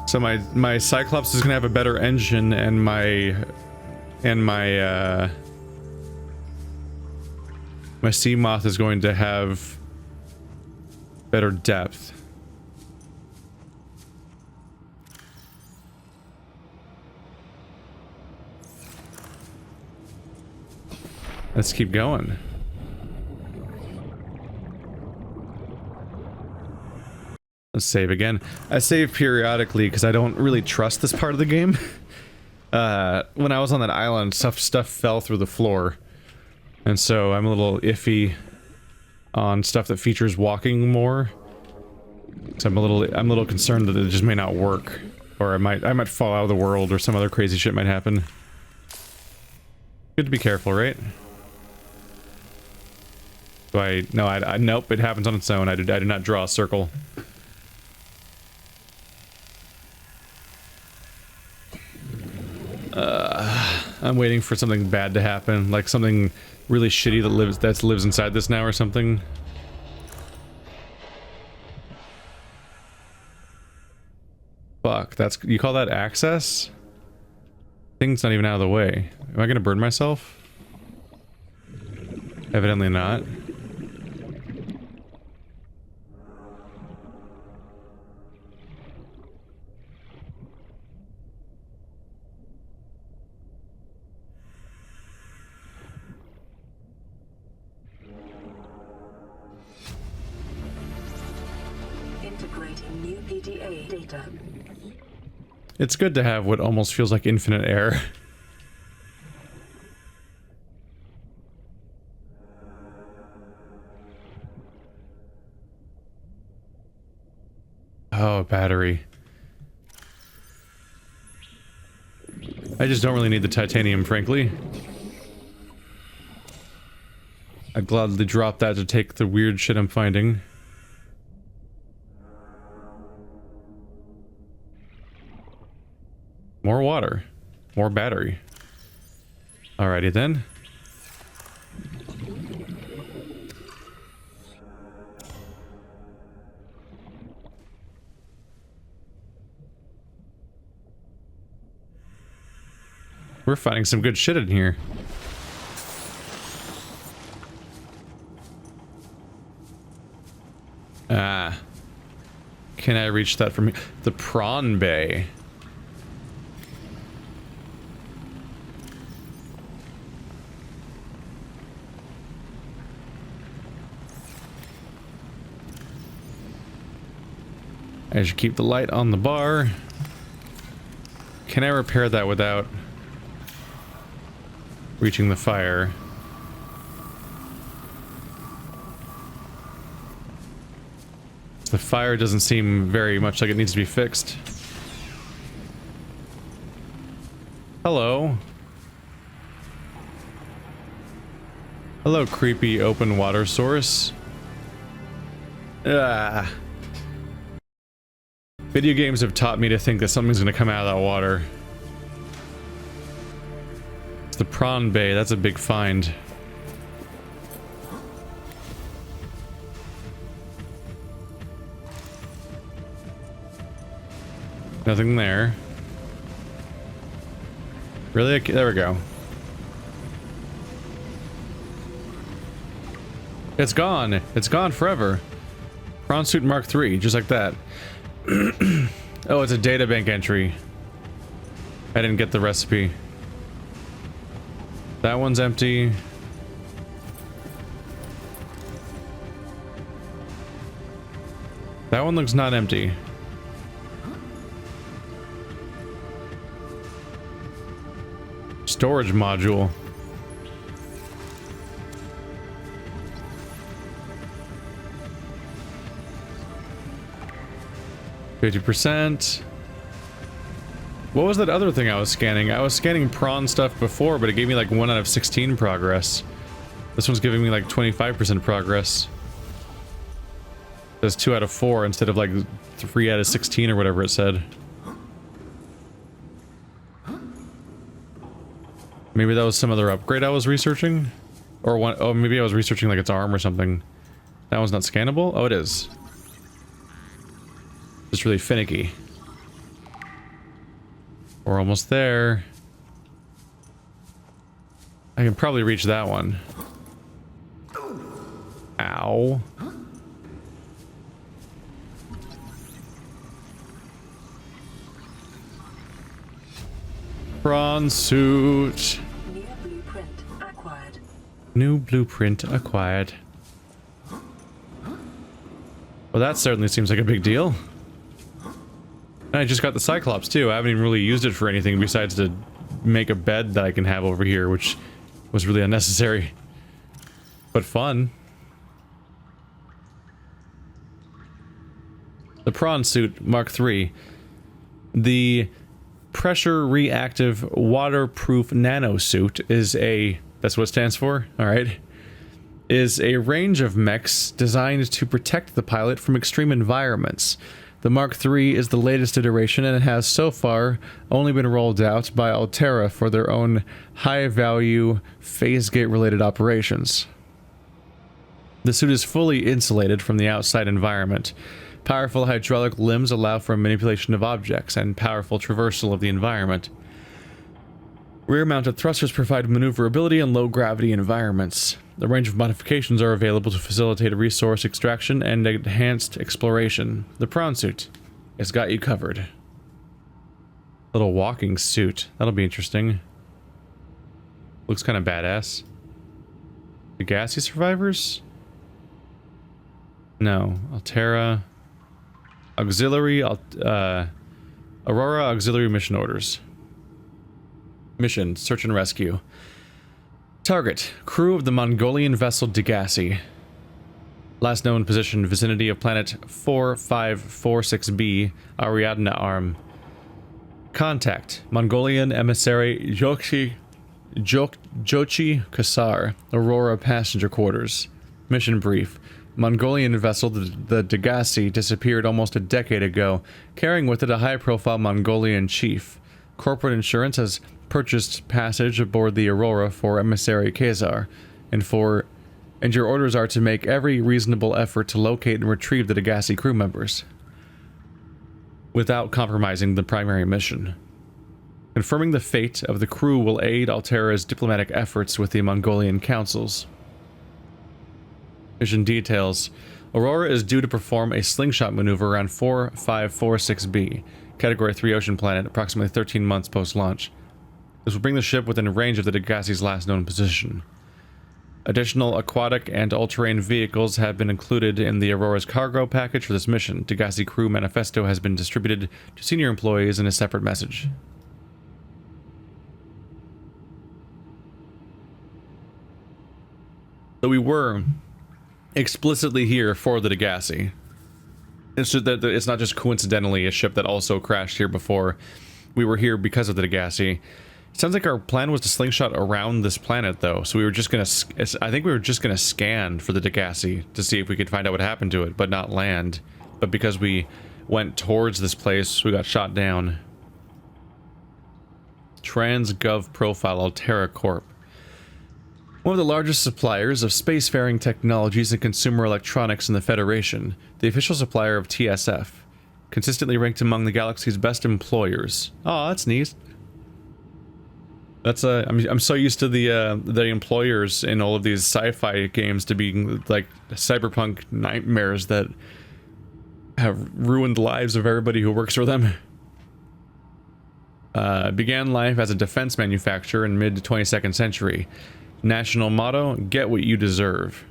So my Cyclops is gonna have a better engine, and my sea moth is going to have better depth. Let's keep going. Let's save again. I save periodically because I don't really trust this part of the game. When I was on that island, stuff fell through the floor. And so I'm a little iffy on stuff that features walking more. So I'm a little concerned that it just may not work. Or I might fall out of the world, or some other crazy shit might happen. Good to be careful, right? Nope, it happens on its own. I do not draw a circle. I'm waiting for something bad to happen, like something really shitty that lives inside this now or something. Fuck, you call that access? Thing's not even out of the way. Am I gonna burn myself? Evidently not. It's good to have what almost feels like infinite air. Oh, battery. I just don't really need the titanium, frankly. I'd gladly drop that to take the weird shit I'm finding. More water. More battery. Alrighty then. We're finding some good shit in here. Ah. Can I reach that from here? The prawn bay. I should keep the light on the bar. Can I repair that without reaching the fire? The fire doesn't seem very much like it needs to be fixed. Hello. Hello, creepy open water source. Ah. Video games have taught me to think that something's gonna come out of that water. It's the prawn bay, that's a big find. Nothing there. Really? There we go. It's gone. It's gone forever. Prawn suit Mark III, just like that. Oh, it's a databank entry. I didn't get the recipe. That one's empty. That one looks not empty. Storage module. %. What was that other thing I was scanning? I was scanning prawn stuff before, but it gave me like 1 out of 16 progress. This one's giving me like 25% progress. That's 2 out of 4 instead of like 3 out of 16 or whatever it said. Maybe that was some other upgrade I was researching? Or one, oh, maybe I was researching like its arm or something. That one's not scannable? Oh, it is. It's really finicky. We're almost there. I can probably reach that one. Ow. Prawn suit. New blueprint acquired. New blueprint acquired. Well, that certainly seems like a big deal. And I just got the Cyclops too. I haven't even really used it for anything besides to make a bed that I can have over here, which was really unnecessary. But fun. The prawn suit Mark III. The pressure reactive waterproof nano suit is a, that's what it stands for, alright, is a range of mechs designed to protect the pilot from extreme environments. The Mark III is the latest iteration and has so far only been rolled out by Altera for their own high-value phase gate-related operations. The suit is fully insulated from the outside environment. Powerful hydraulic limbs allow for manipulation of objects and powerful traversal of the environment. Rear-mounted thrusters provide maneuverability in low-gravity environments. A range of modifications are available to facilitate resource extraction and enhanced exploration. The prawn suit has got you covered. Little walking suit. That'll be interesting. Looks kind of badass. The gassy survivors? No. Altera. Auxiliary, Aurora Auxiliary Mission Orders. Mission, search and rescue. Target, crew of the Mongolian vessel Degassi. Last known position, vicinity of planet 4546b, Ariadne Arm. Contact, Mongolian emissary Jochi Kasar, Aurora passenger quarters. Mission brief. Mongolian vessel, the Degassi, disappeared almost a decade ago, carrying with it a high-profile Mongolian chief. Corporate insurance has purchased passage aboard the Aurora for emissary Khazar, and your orders are to make every reasonable effort to locate and retrieve the Degassi crew members, without compromising the primary mission. Confirming the fate of the crew will aid Altera's diplomatic efforts with the Mongolian councils. Mission details. Aurora is due to perform a slingshot maneuver around 4546b, Category 3 ocean planet, approximately 13 months post-launch. This will bring the ship within range of the Degassi's last known position. Additional aquatic and all-terrain vehicles have been included in the Aurora's cargo package for this mission. Degassi crew manifesto has been distributed to senior employees in a separate message. So we were explicitly here for the Degassi. It's just that it's not just coincidentally a ship that also crashed here before. We were here because of the Degassi. It sounds like our plan was to slingshot around this planet, though. So we were just gonna, I think we were just gonna scan for the Degassi to see if we could find out what happened to it, but not land. But because we went towards this place, we got shot down. TransGov Profile Altera Corp. One of the largest suppliers of spacefaring technologies and consumer electronics in the Federation, the official supplier of TSF, consistently ranked among the galaxy's best employers. Oh, that's neat. That's I'm so used to the employers in all of these sci-fi games to being like cyberpunk nightmares that have ruined the lives of everybody who works for them. Began life as a defense manufacturer in mid-22nd century. National motto, get what you deserve.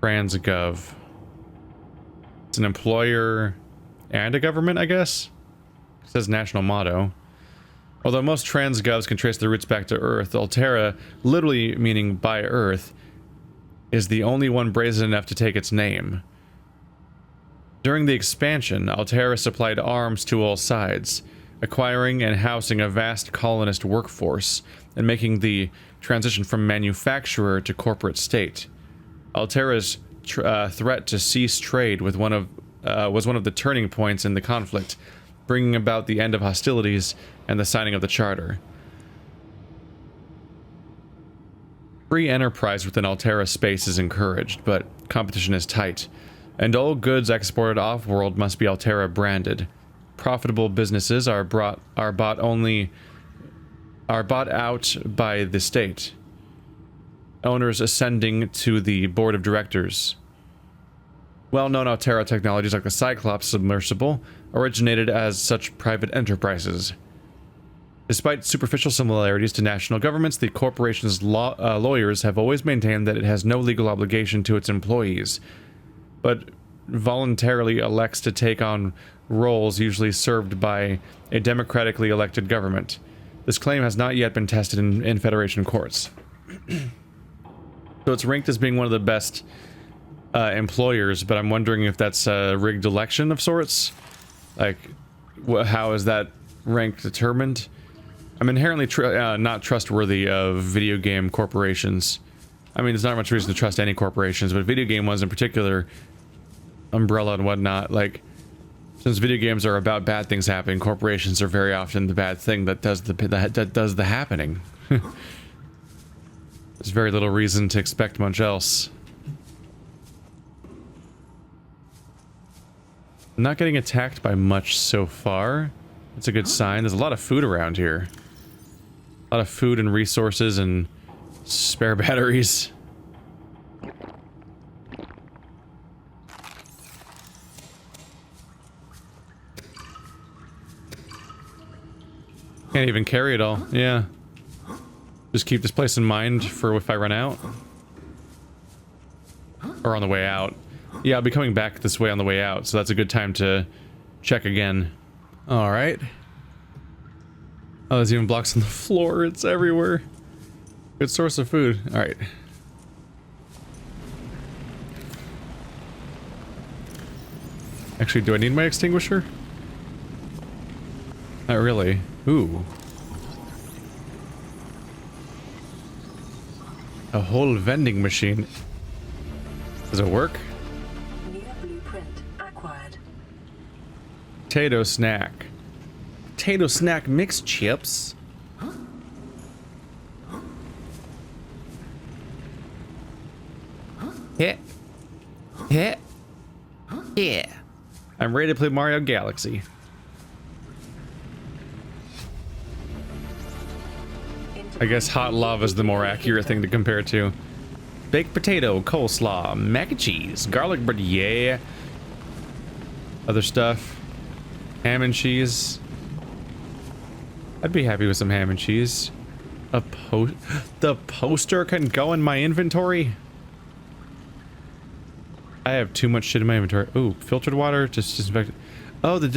TransGov. It's an employer and a government, I guess? It says national motto. Although most TransGovs can trace their roots back to Earth, Altera, literally meaning by Earth, is the only one brazen enough to take its name. During the expansion, Altera supplied arms to all sides, acquiring and housing a vast colonist workforce, and making the transition from manufacturer to corporate state. Altera's threat to cease trade with was one of the turning points in the conflict, bringing about the end of hostilities and the signing of the charter. Free enterprise within Altera space is encouraged, but competition is tight, and all goods exported off-world must be Altera branded. profitable businesses are bought out by the state. Owners ascending to the board of directors. Well-known Altera technologies like the Cyclops submersible originated as such private enterprises. Despite superficial similarities to national governments, the corporation's lawyers have always maintained that it has no legal obligation to its employees, but voluntarily elects to take on roles usually served by a democratically elected government. This claim has not yet been tested in Federation courts. So it's ranked as being one of the best employers, but I'm wondering if that's a rigged election of sorts. Like, how is that rank determined? I'm inherently not trustworthy of video game corporations. I mean, there's not much reason to trust any corporations, but video game ones in particular, Umbrella and whatnot, like, since video games are about bad things happening, corporations are very often the bad thing that does the happening. There's very little reason to expect much else. I'm not getting attacked by much so far. That's a good sign. There's a lot of food around here. A lot of food and resources and spare batteries. Can't even carry it all. Yeah. Just keep this place in mind for if I run out. Or on the way out. Yeah, I'll be coming back this way on the way out, so that's a good time to check again. Alright. Oh, there's even blocks on the floor. It's everywhere. Good source of food. Alright. Actually, do I need my extinguisher? Not really. Ooh. A whole vending machine. Does it work? New blueprint acquired. Potato snack. Potato snack mixed chips. Yeah. Yeah. Yeah. I'm ready to play Mario Galaxy. I guess hot lava is the more accurate thing to compare to. Baked potato, coleslaw, mac and cheese, garlic bread, yeah. Other stuff. Ham and cheese. I'd be happy with some ham and cheese. The poster can go in my inventory? I have too much shit in my inventory. Ooh, filtered water, just disinfected. Oh, the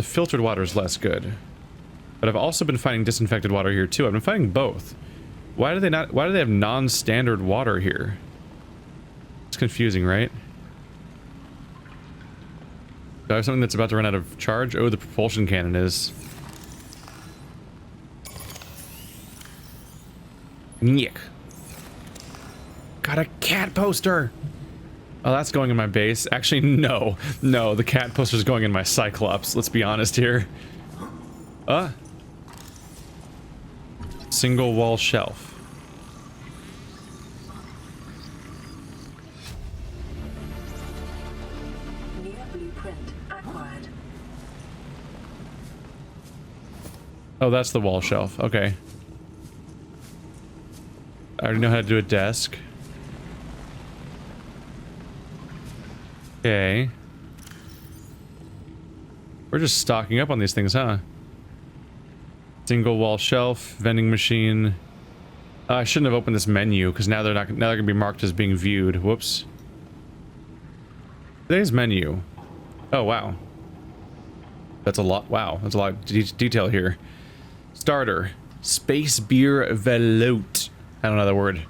filtered water is less good. But I've also been finding disinfected water here too. I've been finding both. Why do they have non-standard water here? It's confusing, right? Do I have something that's about to run out of charge? Oh, the propulsion cannon is. Nyek. Got a cat poster! Oh, that's going in my base. Actually, no. No, the cat poster's going in my Cyclops. Let's be honest here. Single wall shelf. New blueprint acquired. Oh, that's the wall shelf. Okay. I already know how to do a desk. Okay. We're just stocking up on these things, huh? Single wall shelf, vending machine. I shouldn't have opened this menu because now they're gonna be marked as being viewed. Whoops. Today's menu. Oh wow. That's a lot. Wow, that's a lot of detail here. Starter. Space beer veloute. I don't know that word.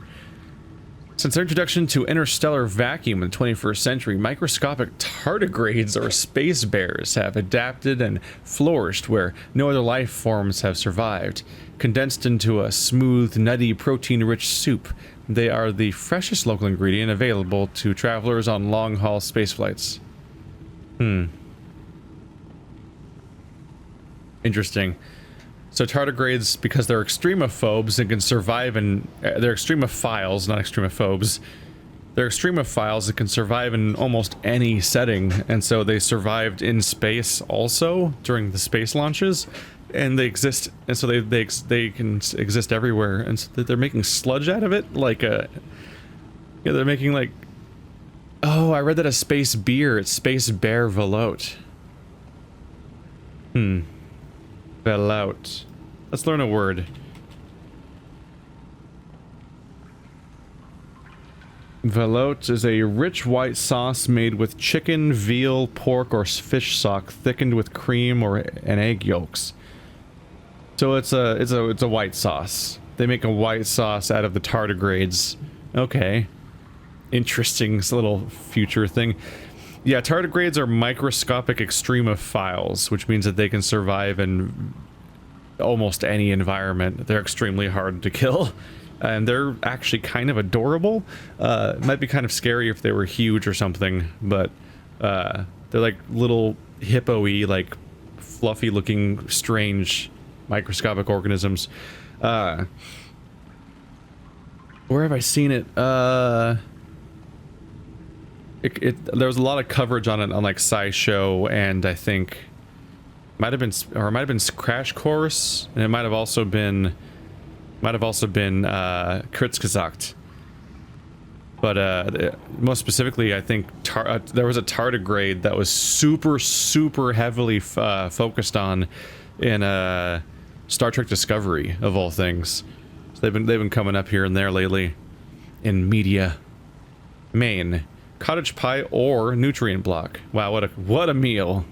Since their introduction to interstellar vacuum in the 21st century, microscopic tardigrades or space bears have adapted and flourished where no other life forms have survived. Condensed into a smooth, nutty, protein-rich soup, they are the freshest local ingredient available to travelers on long-haul space flights. Interesting. So tardigrades, because they're extremophobes and can survive in... they're extremophiles, not extremophobes. they're extremophiles that can survive in almost any setting, and so they survived in space also during the space launches, and they exist, and so they can exist everywhere, and so they're making sludge out of it, like a, yeah, they're making like, oh, I read that as space beer. It's space bear velout. Velout. Let's learn a word. Velout is a rich white sauce made with chicken, veal, pork, or fish stock, thickened with cream and egg yolks. So it's a white sauce. They make a white sauce out of the tardigrades. Okay. Interesting little future thing. Yeah, tardigrades are microscopic extremophiles, which means that they can survive in almost any environment. They're extremely hard to kill, and they're actually kind of adorable. It might be kind of scary if they were huge or something, but they're like little hippo-y, like fluffy-looking, strange microscopic organisms. Where have I seen it? There was a lot of coverage on it on like SciShow, and I think it might have been Crash Course, and it might have also been Kurzgesagt. But most specifically, I think there was a tardigrade that was super heavily focused on in Star Trek Discovery, of all things. So they've been coming up here and there lately in media. Maine. Cottage pie or nutrient block. Wow, what a meal.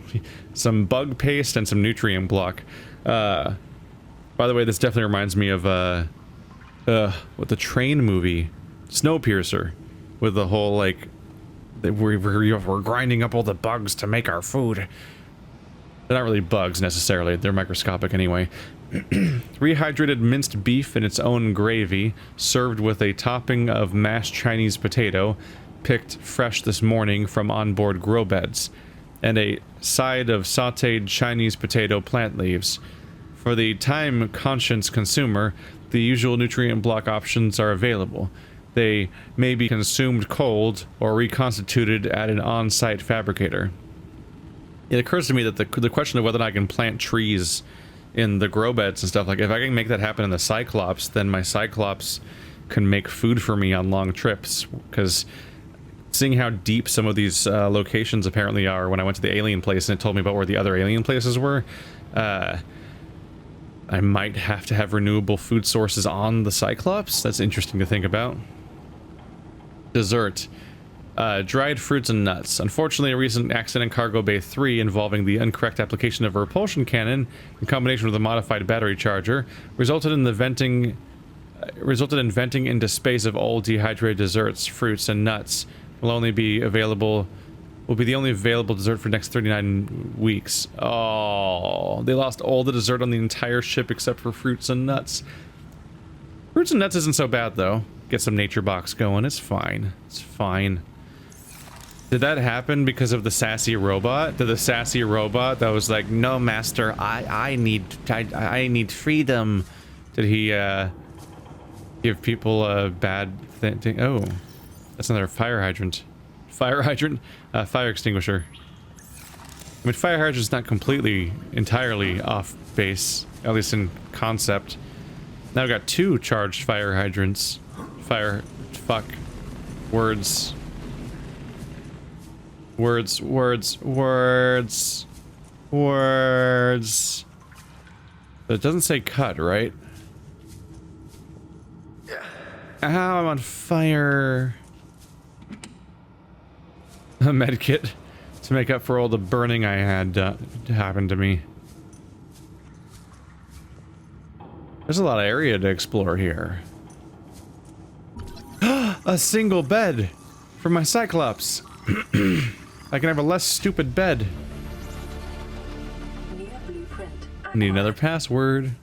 Some bug paste and some nutrient block. By the way, this definitely reminds me of what the train movie, Snowpiercer, with the whole like we're grinding up all the bugs to make our food. They're not really bugs necessarily, they're microscopic anyway. Rehydrated minced beef in its own gravy, served with a topping of mashed Chinese potato, picked fresh this morning from onboard grow beds, and a side of sautéed Chinese potato plant leaves. For the time-conscious consumer, the usual nutrient block options are available. They may be consumed cold or reconstituted at an on-site fabricator. It occurs to me that the question of whether or not I can plant trees in the grow beds and stuff, like if I can make that happen in the Cyclops, then my Cyclops can make food for me on long trips, because seeing how deep some of these locations apparently are, when I went to the alien place and it told me about where the other alien places were, I might have to have renewable food sources on the Cyclops. That's interesting to think about. Dessert. Dried fruits and nuts. Unfortunately, a recent accident in Cargo Bay 3 involving the incorrect application of a repulsion cannon in combination with a modified battery charger resulted in venting into space of all dehydrated desserts, fruits, and nuts. Will be the only available dessert for the next 39 weeks. Oh, they lost all the dessert on the entire ship except for fruits and nuts. Fruits and nuts isn't so bad though. Get some nature box going. It's fine. It's fine. Did that happen because of the sassy robot? Did the sassy robot that was like, "No, master, I need freedom." Did he give people a bad thing? Oh, that's another fire hydrant. Fire hydrant? Fire extinguisher. I mean, fire hydrant's not completely, entirely off base, at least in concept. Now I've got 2 charged fire hydrants. Fuck. Words. Words. But it doesn't say cut, right? Ow, I'm on fire. A medkit to make up for all the burning I had happen to me. There's a lot of area to explore here. A single bed for my Cyclops. I can have a less stupid bed. Need another password.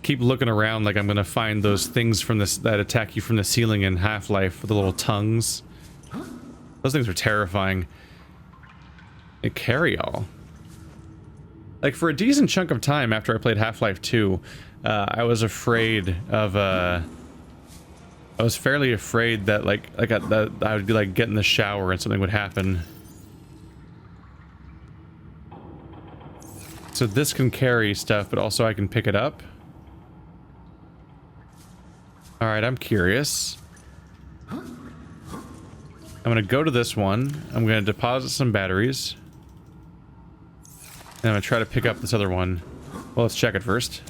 Keep looking around like I'm gonna find those things from this that attack you from the ceiling in Half-Life with the little tongues. Those things are terrifying. A carry-all. Like, for a decent chunk of time after I played Half-Life 2, I was afraid of I was fairly afraid that that I would be like get in the shower and something would happen. So this can carry stuff, but also I can pick it up. All right, I'm curious. I'm gonna go to this one. I'm gonna deposit some batteries. And I'm gonna try to pick up this other one. Well, let's check it first.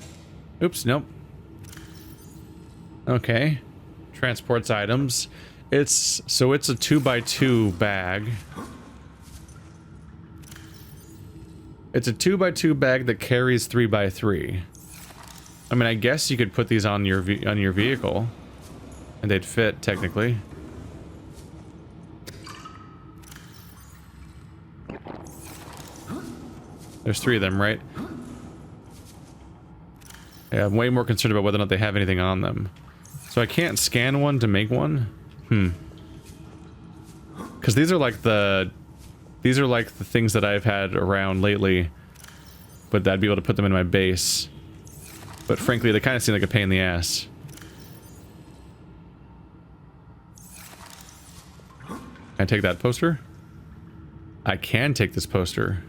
Oops, nope. Okay. Transports items. It's a 2x2 bag. It's a 2x2 bag that carries 3x3. I mean, I guess you could put these on your vehicle, and they'd fit technically. There's 3 of them, right? Yeah, I'm way more concerned about whether or not they have anything on them. So I can't scan one to make one? Because these are like the things that I've had around lately, but I'd be able to put them in my base. But frankly, they kind of seem like a pain in the ass. Can I take that poster? I can take this poster.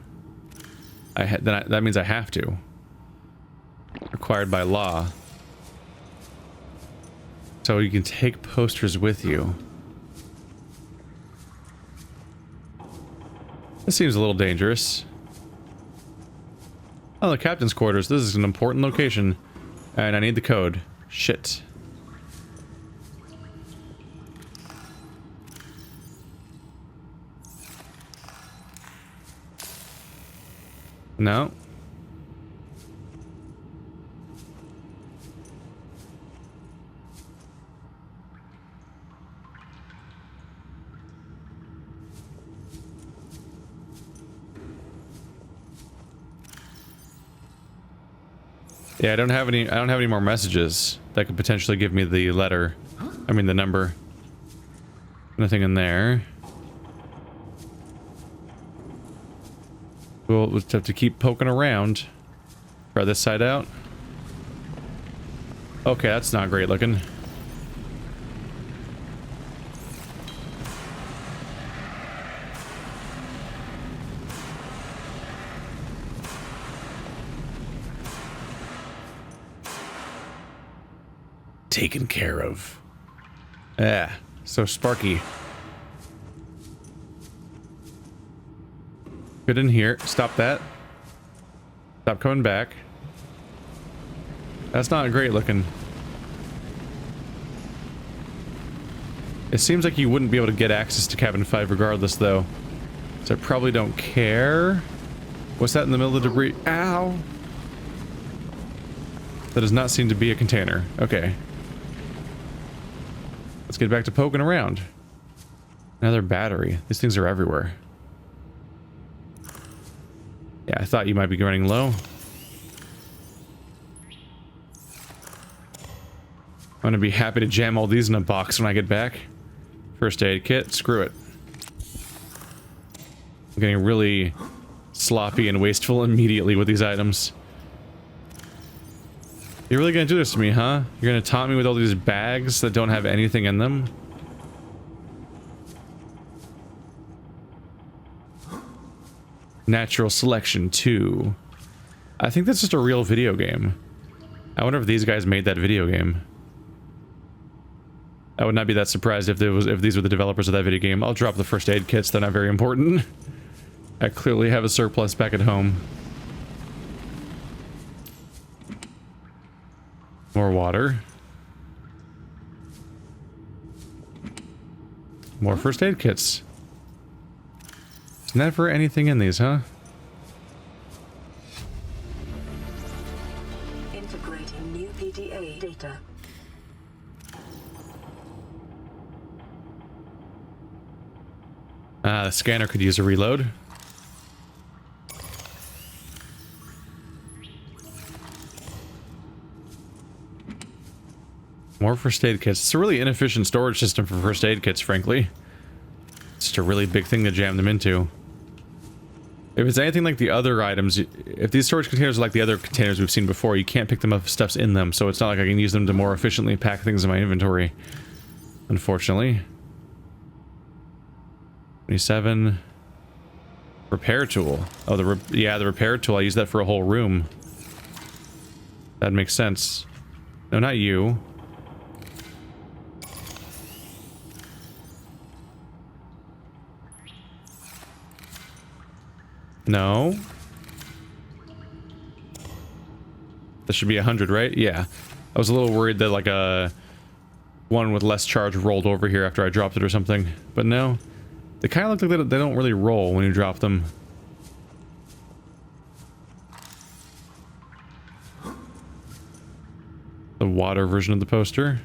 That means I have to. Required by law. So you can take posters with you. This seems a little dangerous. Oh, the captain's quarters. This is an important location. And I need the code. Shit. No. Yeah, I don't have any more messages that could potentially give me the letter. I mean the number. Nothing in there. We'll just have to keep poking around. Try this side out. Okay, that's not great looking. Taken care of. Yeah, so sparky. Get in here. Stop that. Stop coming back. That's not great looking. It seems like you wouldn't be able to get access to cabin 5 regardless, though. So I probably don't care. What's that in the middle of the debris? Ow! That does not seem to be a container. Okay. Let's get back to poking around. Another battery. These things are everywhere. Yeah, I thought you might be running low. I'm gonna be happy to jam all these in a box when I get back. First aid kit, screw it. I'm getting really sloppy and wasteful immediately with these items. You're really gonna do this to me, huh? You're gonna taunt me with all these bags that don't have anything in them? Natural Selection 2. I think that's just a real video game. I wonder if these guys made that video game. I would not be that surprised if these were the developers of that video game. I'll drop the first aid kits, they're not very important. I clearly have a surplus back at home. More water. More first aid kits. There's never anything in these, huh? Integrating new PDA data. The scanner could use a reload. More first aid kits. It's a really inefficient storage system for first aid kits, frankly. It's just a really big thing to jam them into. If it's anything like the other items, if these storage containers are like the other containers we've seen before, you can't pick them up if stuff's in them, so it's not like I can use them to more efficiently pack things in my inventory. unfortunately. 27. Repair tool. Oh, the repair tool. I use that for a whole room. That makes sense. No, not you. No. This should be 100, right? Yeah. I was a little worried that like a one with less charge rolled over here after I dropped it or something. But no. They kind of look like they don't really roll when you drop them. The water version of the poster.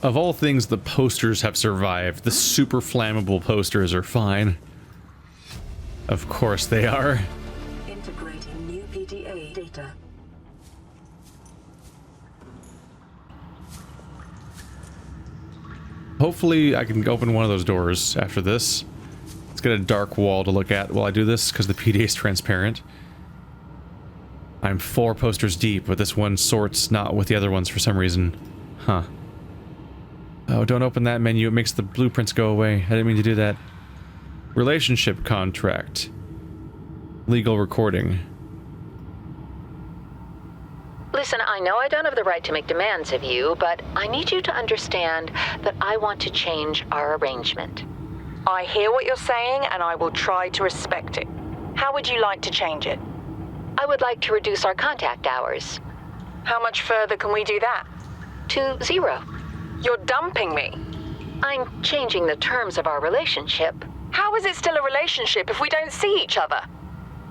Of all things, the posters have survived. The super flammable posters are fine. Of course they are. Integrating new PDA data. Hopefully I can open one of those doors after this. Let's get a dark wall to look at while I do this, because the PDA is transparent. I'm 4 posters deep, but this one sorts not with the other ones for some reason. Huh. Oh, don't open that menu. It makes the blueprints go away. I didn't mean to do that. Relationship contract. Legal recording. Listen, I know I don't have the right to make demands of you, but I need you to understand that I want to change our arrangement. I hear what you're saying, and I will try to respect it. How would you like to change it? I would like to reduce our contact hours. How much further can we do that? To 0. You're dumping me. I'm changing the terms of our relationship. How is it still a relationship if we don't see each other?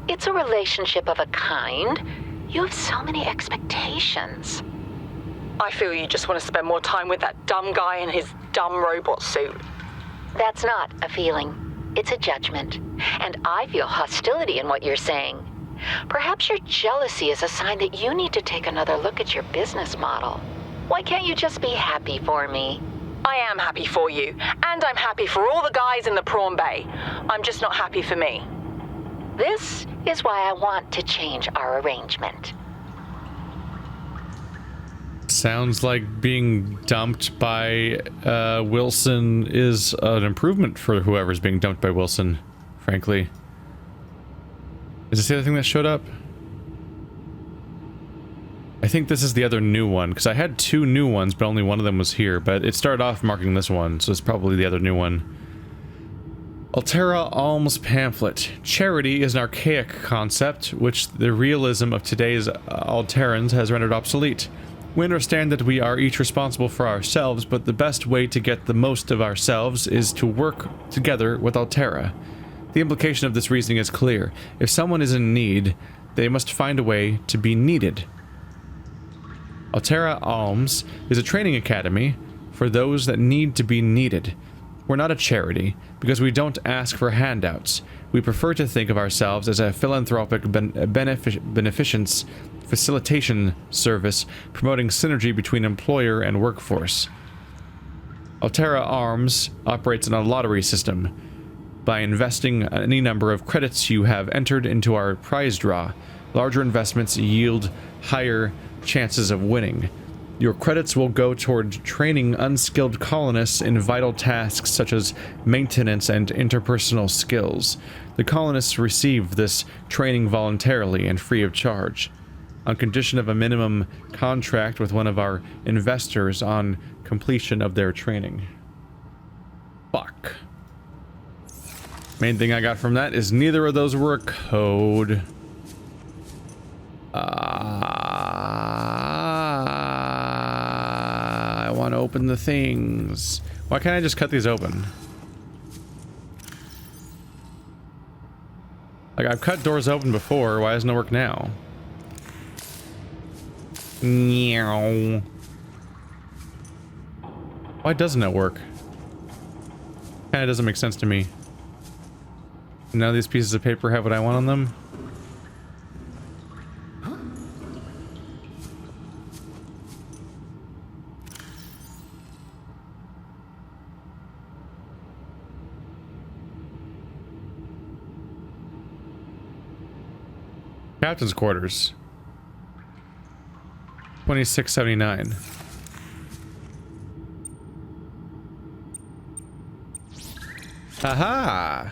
It's a relationship of a kind. You have so many expectations. I feel you just want to spend more time with that dumb guy in his dumb robot suit. That's not a feeling. It's a judgment. And I feel hostility in what you're saying. Perhaps your jealousy is a sign that you need to take another look at your business model. Why can't you just be happy for me? I am happy for you, and I'm happy for all the guys in the prawn bay. I'm just not happy for me. This is why I want to change our arrangement. Sounds like being dumped by Wilson is an improvement for whoever's being dumped by Wilson, frankly. Is this the other thing that showed up? I think this is the other new one, because I had 2 new ones, but only one of them was here, but it started off marking this one, so it's probably the other new one. Altera Alms Pamphlet. Charity is an archaic concept, which the realism of today's Alterans has rendered obsolete. We understand that we are each responsible for ourselves, but the best way to get the most of ourselves is to work together with Altera. The implication of this reasoning is clear. If someone is in need, they must find a way to be needed. Altera Alms is a training academy for those that need to be needed. We're not a charity, because we don't ask for handouts. We prefer to think of ourselves as a philanthropic beneficence facilitation service promoting synergy between employer and workforce. Altera Arms operates on a lottery system. By investing any number of credits you have entered into our prize draw, larger investments yield higher chances of winning. Your credits will go toward training unskilled colonists in vital tasks such as maintenance and interpersonal skills. The colonists receive this training voluntarily and free of charge, on condition of a minimum contract with one of our investors on completion of their training. Fuck. Main thing I got from that is neither of those were a code. I want to open the things. Why can't I just cut these open? Like, I've cut doors open before. Why doesn't it work now? Meow. Why doesn't it work? Kinda doesn't make sense to me. None of these pieces of paper have what I want on them. Captain's quarters. 2679. Aha!